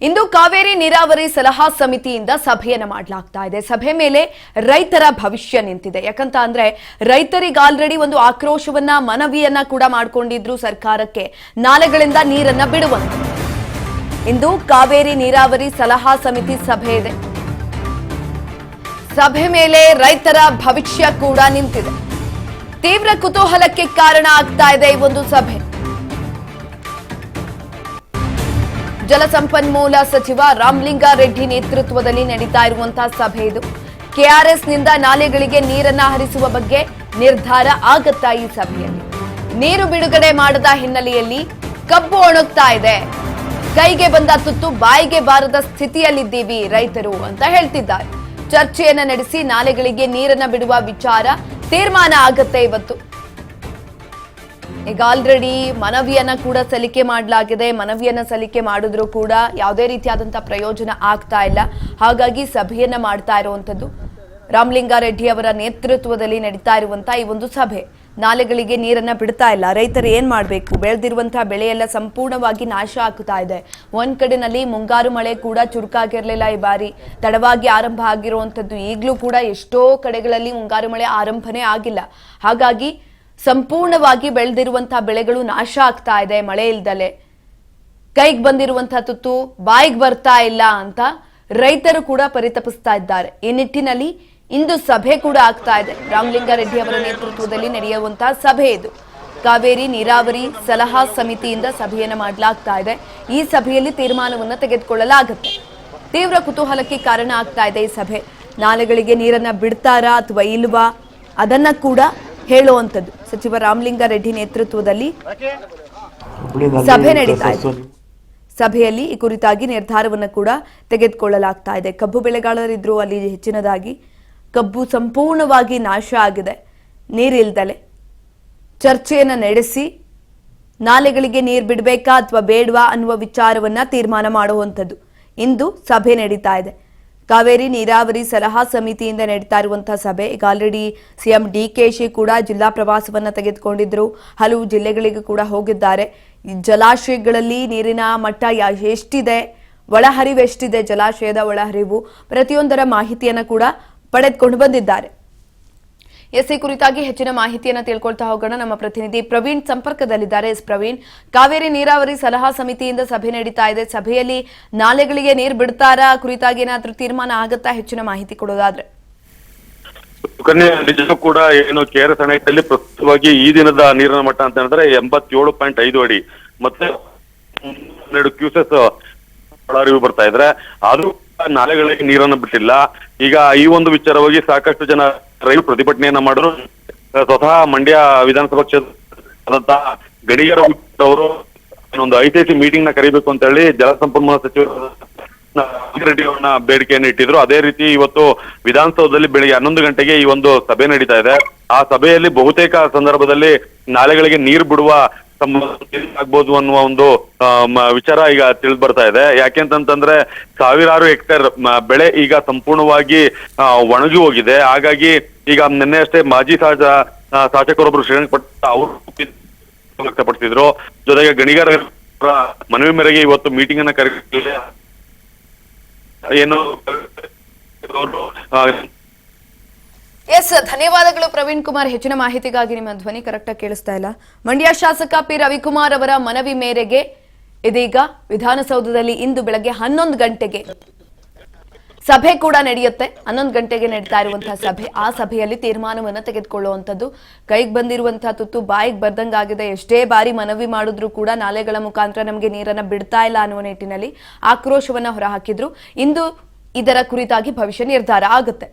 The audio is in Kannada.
ಇಂದು ಕಾವೇರಿ ನೀರಾವರಿ ಸಲಹಾ ಸಮಿತಿಯಿಂದ ಸಭೆಯನ್ನು ಮಾಡಲಾಗ್ತಾ ಇದೆ. ಸಭೆ ಮೇಲೆ ರೈತರ ಭವಿಷ್ಯ ನಿಂತಿದೆ. ಯಾಕಂತ ಅಂದ್ರೆ ರೈತರಿಗೆ ಆಲ್ರೆಡಿ ಒಂದು ಆಕ್ರೋಶವನ್ನ ಮನವಿಯನ್ನ ಕೂಡ ಮಾಡಿಕೊಂಡಿದ್ರು ಸರ್ಕಾರಕ್ಕೆ, ನಾಲೆಗಳಿಂದ ನೀರನ್ನ ಬಿಡುವಂತೆ. ಇಂದು ಕಾವೇರಿ ನೀರಾವರಿ ಸಲಹಾ ಸಮಿತಿ ಸಭೆ ಇದೆ. ಸಭೆ ಮೇಲೆ ರೈತರ ಭವಿಷ್ಯ ಕೂಡ ನಿಂತಿದೆ. ತೀವ್ರ ಕುತೂಹಲಕ್ಕೆ ಕಾರಣ ಆಗ್ತಾ ಇದೆ ಈ ಒಂದು ಸಭೆ. ಜಲಸಂಪನ್ಮೂಲ ಸಚಿವ ರಾಮಲಿಂಗಾರೆಡ್ಡಿ ನೇತೃತ್ವದಲ್ಲಿ ನಡೀತಾ ಇರುವಂತಹ ಸಭೆ ಇದು. ಕೆಆರ್ಎಸ್ ನಿಂದ ನಾಲೆಗಳಿಗೆ ನೀರನ್ನ ಹರಿಸುವ ಬಗ್ಗೆ ನಿರ್ಧಾರ ಆಗುತ್ತಾ ಈ ಸಭೆಯಲ್ಲಿ. ನೀರು ಬಿಡುಗಡೆ ಮಾಡದ ಹಿನ್ನೆಲೆಯಲ್ಲಿ ಕಬ್ಬು ಒಣಗ್ತಾ ಇದೆ. ಕೈಗೆ ಬಂದ ತುತ್ತು ಬಾಯಿಗೆ ಬಾರದ ಸ್ಥಿತಿಯಲ್ಲಿದ್ದೀವಿ ರೈತರು ಅಂತ ಹೇಳ್ತಿದ್ದಾರೆ. ಚರ್ಚೆಯನ್ನ ನಡೆಸಿ ನಾಲೆಗಳಿಗೆ ನೀರನ್ನ ಬಿಡುವ ವಿಚಾರ ತೀರ್ಮಾನ ಆಗುತ್ತೆ ಇವತ್ತು. ಈಗ ಆಲ್ರೆಡಿ ಮನವಿಯನ್ನ ಕೂಡ ಸಲ್ಲಿಕೆ ಮಾಡಲಾಗಿದೆ. ಮನವಿಯನ್ನ ಸಲ್ಲಿಕೆ ಮಾಡಿದ್ರು ಕೂಡ ಯಾವುದೇ ರೀತಿಯಾದಂತಹ ಪ್ರಯೋಜನ ಆಗ್ತಾ ಇಲ್ಲ. ಹಾಗಾಗಿ ಸಭೆಯನ್ನ ಮಾಡ್ತಾ ಇರುವಂತದ್ದು ರಾಮಲಿಂಗಾರೆಡ್ಡಿ ಅವರ ನೇತೃತ್ವದಲ್ಲಿ ನಡೀತಾ ಇರುವಂತಹ ಈ ಒಂದು ಸಭೆ. ನಾಲೆಗಳಿಗೆ ನೀರನ್ನ ಬಿಡ್ತಾ ಇಲ್ಲ. ರೈತರು ಏನ್ ಮಾಡಬೇಕು? ಬೆಳೆದಿರುವಂತಹ ಬೆಳೆಯೆಲ್ಲ ಸಂಪೂರ್ಣವಾಗಿ ನಾಶ ಆಗ್ತಾ ಇದೆ. ಒಂದ್ ಕಡೆನಲ್ಲಿ ಮುಂಗಾರು ಮಳೆ ಕೂಡ ಚುರುಕಾಗಿರ್ಲಿಲ್ಲ. ಈ ಬಾರಿ ತಡವಾಗಿ ಆರಂಭ ಆಗಿರುವಂತದ್ದು. ಈಗಲೂ ಕೂಡ ಎಷ್ಟೋ ಕಡೆಗಳಲ್ಲಿ ಮುಂಗಾರು ಮಳೆ ಆರಂಭನೇ ಆಗಿಲ್ಲ. ಹಾಗಾಗಿ ಸಂಪೂರ್ಣವಾಗಿ ಬೆಳೆದಿರುವಂತಹ ಬೆಳೆಗಳು ನಾಶ ಆಗ್ತಾ ಇದೆ. ಮಳೆ ಇಲ್ದಲೆ ಕೈಗೆ ಬಂದಿರುವಂತಹ ತುತ್ತು ಬಾಯಿಗೆ ಬರ್ತಾ ಇಲ್ಲ ಅಂತ ರೈತರು ಕೂಡ ಪರಿತಪಿಸ್ತಾ ಇದ್ದಾರೆ. ಈ ನಿಟ್ಟಿನಲ್ಲಿ ಇಂದು ಸಭೆ ಕೂಡ ಆಗ್ತಾ ಇದೆ. ರಾಮಲಿಂಗಾರೆಡ್ಡಿ ಅವರ ನೇತೃತ್ವದಲ್ಲಿ ನಡೆಯುವಂತಹ ಸಭೆ ಇದು. ಕಾವೇರಿ ನೀರಾವರಿ ಸಲಹಾ ಸಮಿತಿಯಿಂದ ಸಭೆಯನ್ನು ಮಾಡಲಾಗ್ತಾ ಇದೆ. ಈ ಸಭೆಯಲ್ಲಿ ತೀರ್ಮಾನವನ್ನು ತೆಗೆದುಕೊಳ್ಳಲಾಗುತ್ತೆ. ತೀವ್ರ ಕುತೂಹಲಕ್ಕೆ ಕಾರಣ ಆಗ್ತಾ ಇದೆ ಈ ಸಭೆ. ನಾಲೆಗಳಿಗೆ ನೀರನ್ನ ಬಿಡ್ತಾರಾ ಅಥವಾ ಇಲ್ವಾ ಅದನ್ನ ಕೂಡ ಹೇಳುವಂಥದ್ದು. ಸಚಿವ ರಾಮಲಿಂಗಾರೆಡ್ಡಿ ನೇತೃತ್ವದಲ್ಲಿ ಸಭೆ ನಡೀತಾ ಇದೆ. ಸಭೆಯಲ್ಲಿ ಈ ಕುರಿತಾಗಿ ನಿರ್ಧಾರವನ್ನು ಕೂಡ ತೆಗೆದುಕೊಳ್ಳಲಾಗ್ತಾ ಇದೆ. ಕಬ್ಬು ಬೆಳೆಗಾರರಿದ್ರು ಅಲ್ಲಿ ಹೆಚ್ಚಿನದಾಗಿ ಕಬ್ಬು ಸಂಪೂರ್ಣವಾಗಿ ನಾಶ ಆಗಿದೆ. ನೀರಿಲ್ದಲೆ ಚರ್ಚೆಯನ್ನ ನಡೆಸಿ ನಾಲೆಗಳಿಗೆ ನೀರು ಬಿಡಬೇಕಾ ಅಥವಾ ಬೇಡವಾ ಅನ್ನುವ ವಿಚಾರವನ್ನ ತೀರ್ಮಾನ ಮಾಡುವಂಥದ್ದು ಇಂದು ಸಭೆ ನಡೀತಾ ಇದೆ. ಕಾವೇರಿ ನೀರಾವರಿ ಸಲಹಾ ಸಮಿತಿಯಿಂದ ನಡೀತಾ ಇರುವಂತಹ ಸಭೆ. ಈಗ ಆಲ್ರೆಡಿ ಸಿಎಂ ಡಿಕೆಶಿ ಕೂಡ ಜಿಲ್ಲಾ ಪ್ರವಾಸವನ್ನ ತೆಗೆದುಕೊಂಡಿದ್ರು. ಹಲವು ಜಿಲ್ಲೆಗಳಿಗೆ ಕೂಡ ಹೋಗಿದ್ದಾರೆ. ಜಲಾಶಯಗಳಲ್ಲಿ ನೀರಿನ ಮಟ್ಟ ಎಷ್ಟಿದೆ, ಒಳಹರಿವು ಎಷ್ಟಿದೆ, ಜಲಾಶಯದ ಒಳಹರಿವು ಪ್ರತಿಯೊಂದರ ಮಾಹಿತಿಯನ್ನ ಕೂಡ ಪಡೆದುಕೊಂಡು ಬಂದಿದ್ದಾರೆ. ಈ ಕುರಿತಾಗಿ ಹೆಚ್ಚಿನ ಮಾಹಿತಿಯನ್ನ ತಿಳ್ಕೊಳ್ತಾ ಹೋಗೋಣ. ನಮ್ಮ ಪ್ರತಿನಿಧಿ ಪ್ರವೀಣ್ ಸಂಪರ್ಕದಲ್ಲಿದ್ದಾರೆ. ಪ್ರವೀಣ್, ಕಾವೇರಿ ನೀರಾವರಿ ಸಲಹಾ ಸಮಿತಿಯಿಂದ ಸಭೆ ನಡೀತಾ ಇದೆ. ಸಭೆಯಲ್ಲಿ ನಾಲೆಗಳಿಗೆ ನೀರು ಬಿಡ್ತಾರಾ ಕುರಿತಾಗಿ ಏನಾದ್ರೂ ತೀರ್ಮಾನ ಆಗುತ್ತಾ? ಹೆಚ್ಚಿನ ಮಾಹಿತಿ ಕೊಡೋದಾದ್ರೆ. ನಿಜಕ್ಕೂ ಕೂಡ ಏನು ಕೆಆರ್ಎಸ್ ಅಣೆಕಟ್ಟಲ್ಲಿ ಪ್ರಸ್ತುತವಾಗಿ ಈ ದಿನದ ನೀರಿನ ಮಟ್ಟ ಅಂತ ಹೇಳಿದ್ರೆ 87.5 ಅಡಿ ಮತ್ತೆ 12 ಕ್ಯೂಸೆಸ್ ಒಳಹರಿವು ಬರ್ತಾ ಇದ್ರೆ ಆದ್ರೂ ನಾಲೆಗಳಿಗೆ ನೀರನ್ನು ಬಿಟ್ಟಿಲ್ಲ. ಈಗ ಈ ಒಂದು ವಿಚಾರವಾಗಿ ಸಾಕಷ್ಟು ಜನ ರೈತರು ಪ್ರತಿಭಟನೆಯನ್ನ ಮಾಡಿದ್ರು. ಸ್ವತಃ ಮಂಡ್ಯ ವಿಧಾನಸಭಾ ಕ್ಷೇತ್ರದ ಗಡಿಗರ ಅವರು ಒಂದು ಐಸಿಸಿ ಮೀಟಿಂಗ್ ನ ಕರಿಬೇಕು ಅಂತ ಹೇಳಿ ಜಲಸಂಪನ್ಮೂಲ ಸಚಿವರು ರೆಡ್ಡಿ ಅವರನ್ನ ಬೇಡಿಕೆಯನ್ನು ಇಟ್ಟಿದ್ರು. ಅದೇ ರೀತಿ ಇವತ್ತು ವಿಧಾನಸೌಧದಲ್ಲಿ ಬೆಳಿಗ್ಗೆ 11 ಗಂಟೆಗೆ ಈ ಒಂದು ಸಭೆ ನಡೀತಾ ಇದೆ. ಆ ಸಭೆಯಲ್ಲಿ ಬಹುತೇಕ ಸಂದರ್ಭದಲ್ಲಿ ನಾಲೆಗಳಿಗೆ ನೀರು ಬಿಡುವ ಆಗ್ಬೋದು ಅನ್ನುವ ಒಂದು ವಿಚಾರ ಈಗ ತಿಳಿದು ಬರ್ತಾ ಇದೆ. ಯಾಕೆಂತಂದ್ರೆ ಸಾವಿರಾರು ಹೆಕ್ಟೇರ್ ಬೆಳೆ ಈಗ ಸಂಪೂರ್ಣವಾಗಿ ಒಣಗಿ ಹೋಗಿದೆ. ಹಾಗಾಗಿ ಈಗ ನಿನ್ನೆ ಅಷ್ಟೇ ಮಾಜಿ ಶಾಸಕರೊಬ್ರು ಶ್ರೀರಂಗಪಟ್ಟ ಅವರು ವ್ಯಕ್ತಪಡಿಸಿದ್ರು. ಜೊತೆಗೆ ಗಣಿಗಾರ ಮನವಿ ಮೇರೆಗೆ ಇವತ್ತು ಮೀಟಿಂಗ್ ಅನ್ನ ಕರೆದಿಲ್ಲ. ಏನು ಧನ್ಯವಾದಗಳು ಪ್ರವೀಣ್ ಕುಮಾರ್. ಹೆಚ್ಚಿನ ಮಾಹಿತಿಗಾಗಿ ನಿಮ್ಮ ಧ್ವನಿ ಕರೆಕ್ಟ್ ಆಗಿ ಕೇಳಿಸ್ತಾ ಇಲ್ಲ. ಮಂಡ್ಯ ಶಾಸಕ ಪಿ ರವಿಕುಮಾರ್ ಅವರ ಮನವಿ ಮೇರೆಗೆ ಇದೀಗ ವಿಧಾನಸೌಧದಲ್ಲಿ ಇಂದು ಬೆಳಗ್ಗೆ 11 ಗಂಟೆಗೆ ಸಭೆ ಕೂಡ ನಡೆಯುತ್ತೆ. 11 ಗಂಟೆಗೆ ನಡೀತಾ ಇರುವಂತಹ ಸಭೆ. ಆ ಸಭೆಯಲ್ಲಿ ತೀರ್ಮಾನವನ್ನು ತೆಗೆದುಕೊಳ್ಳುವಂಥದ್ದು. ಕೈಗೆ ಬಂದಿರುವಂತಹ ತುತ್ತು ಬಾಯಿಗೆ ಬರ್ದಂಗಾಗಿದೆ. ಎಷ್ಟೇ ಬಾರಿ ಮನವಿ ಮಾಡಿದ್ರು ಕೂಡ ನಾಲೆಗಳ ಮುಖಾಂತರ ನಮಗೆ ನೀರನ್ನ ಬಿಡ್ತಾ ಇಲ್ಲ ಅನ್ನುವ ನಿಟ್ಟಿನಲ್ಲಿ ಆಕ್ರೋಶವನ್ನ ಹೊರಹಾಕಿದ್ರು. ಇಂದು ಇದರ ಕುರಿತಾಗಿ ಭವಿಷ್ಯ ನಿರ್ಧಾರ ಆಗುತ್ತೆ.